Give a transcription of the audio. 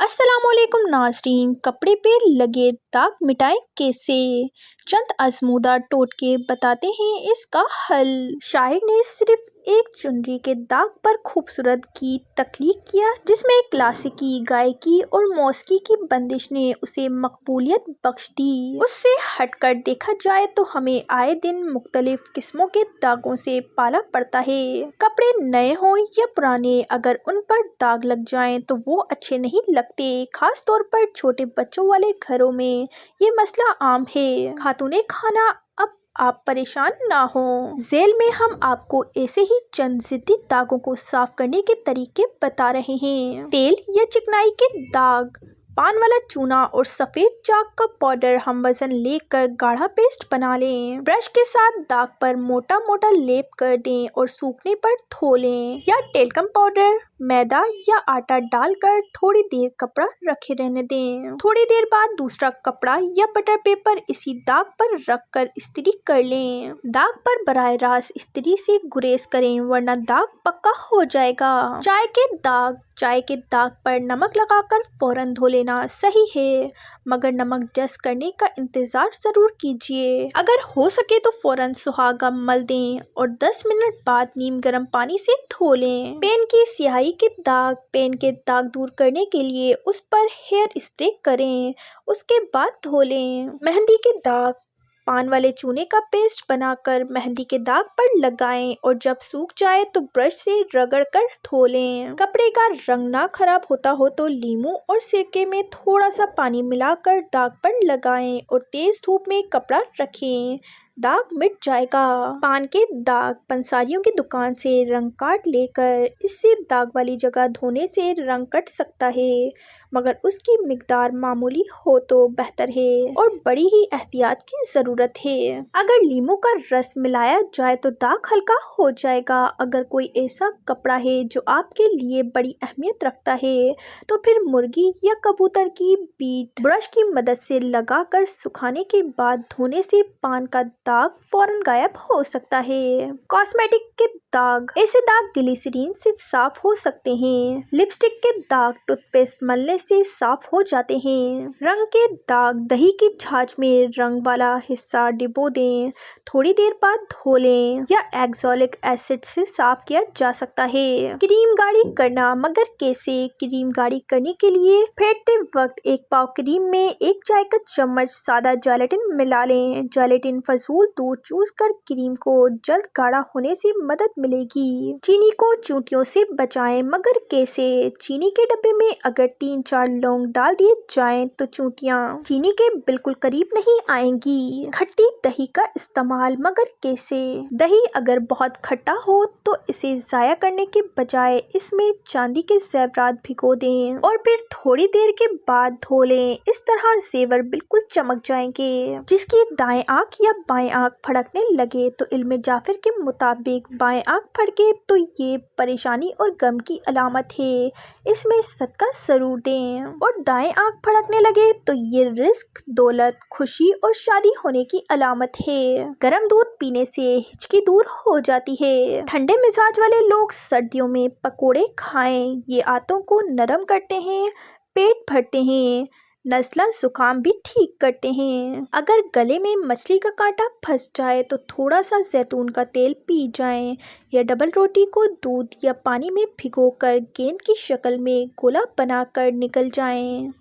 अस्सलाम वालेकुम नाज़रीन। कपड़े पे लगे दाग मिटाएं कैसे? चंद आजमूदा टोटके बताते हैं इसका हल। शायर ने सिर्फ एक चुनरी के दाग पर खूबसूरत गीत तख्लीक किया, जिसमें क्लासिकी गायकी और मौसीकी की बंदिश ने उसे मकबूलियत बख्श दी। उससे हटकर देखा जाए तो हमें आए दिन मुख्तलिफ किस्मों के दागों से पाला पड़ता है। कपड़े नए हों या पुराने, अगर उन पर दाग लग जाएं तो वो अच्छे नहीं लगते। खास तौर पर छोटे बच्चों वाले घरों में ये मसला आम है। खातूने खाना, अब आप परेशान ना हो। झेल में हम आपको ऐसे ही चंद ज़िद्दी दागों को साफ करने के तरीके बता रहे हैं। तेल या चिकनाई के दाग, पान वाला चूना और सफ़ेद चाक का पाउडर हम वजन लेकर गाढ़ा पेस्ट बना लें। ब्रश के साथ दाग पर मोटा मोटा लेप कर दें और सूखने पर धो लें। या टेल्कम पाउडर, मैदा या आटा डालकर थोड़ी देर कपड़ा रखे रहने दें। थोड़ी देर बाद दूसरा कपड़ा या बटर पेपर इसी दाग पर रखकर इस्त्री कर लें। दाग पर बराह रास्त इस्त्री से गुरेज करें, वरना दाग पक्का हो जाएगा। चाय के दाग पर नमक लगाकर फौरन धो लेना सही है, मगर नमक जस करने का इंतज़ार ज़रूर कीजिए। अगर हो सके तो फौरन सुहागा मल दें और 10 मिनट बाद नीम गर्म पानी से धो लें। पेन की स्याही के दाग, पेन के दाग दूर करने के लिए उस पर हेयर स्प्रे करें, उसके बाद धो लें। मेहंदी के दाग, पान वाले चूने का पेस्ट बनाकर मेहंदी के दाग पर लगाएं और जब सूख जाए तो ब्रश से रगड़ कर धो लें। कपड़े का रंग ना खराब होता हो तो लीमू और सिरके में थोड़ा सा पानी मिलाकर दाग पर लगाएं और तेज धूप में कपड़ा रखें, दाग मिट जाएगा। पान के दाग, पंसारियों की दुकान से रंग कार्ड लेकर इससे दाग वाली जगह धोने से रंग कट सकता है, मगर उसकी मिकदार मामूली हो तो बेहतर है और बड़ी ही एहतियात की ज़रूरत है। अगर लीमू का रस मिलाया जाए तो दाग हल्का हो जाएगा। अगर कोई ऐसा कपड़ा है जो आपके लिए बड़ी अहमियत रखता है तो फिर मुर्गी या कबूतर की बीट ब्रश की मदद से लगाकर सुखाने के बाद धोने से पान का दाग फौरन गायब हो सकता है। कॉस्मेटिक के दाग, ऐसे दाग ग्लिसरीन से साफ हो सकते हैं। लिपस्टिक के दाग टूथपेस्ट मलने से साफ हो जाते हैं। रंग के दाग, दही की छाछ में रंग वाला हिस्सा डिबो दें, थोड़ी देर बाद धो लें या एक्सोलिक एसिड से साफ किया जा सकता है। क्रीम गाढ़ी करना, मगर कैसे? क्रीम गाढ़ी करने के लिए फेंटते वक्त एक पाव क्रीम में 1 चाय का चम्मच सादा जेलेटिन मिला लें। जेलेटिन फजूल दूध चूस कर क्रीम को जल्द गाढ़ा होने से मदद मिलेगी। चीनी को चींटियों से बचाएं, मगर कैसे? चीनी के डब्बे में अगर 3-4 लौंग डाल दिए जाएं तो चींटियां चीनी के बिल्कुल करीब नहीं आएंगी। खट्टी दही का इस्तेमाल, मगर कैसे? दही अगर बहुत खट्टा हो तो इसे ज़ाया करने के बजाय इसमें चांदी के ज़ेवरात भिगो दें और फिर थोड़ी देर के बाद धो लें। इस तरह ज़ेवर बिल्कुल चमक जाएंगे। जिसकी दाएं आँख या बाएं आँख फड़कने लगे तो इल्मे जाफर के मुताबिक बाएं आँख फड़के तो ये परेशानी और गम की अलामत है, इसमें सदका ज़रूर दें। और दाएं आँख फड़कने लगे तो ये रिस्क, दौलत, खुशी और शादी होने की अलामत है। गर्म दूध पीने से हिचकी दूर हो जाती है। ठंडे मिजाज वाले लोग सर्दियों में पकोड़े खाएं, ये आंतों को नरम करते हैं, पेट भरते हैं, नज़ला जुकाम भी ठीक करते हैं। अगर गले में मछली का कांटा फंस जाए तो थोड़ा सा जैतून का तेल पी जाएं या डबल रोटी को दूध या पानी में भिगोकर गेंद की शक्ल में गोला बनाकर निकल जाएं।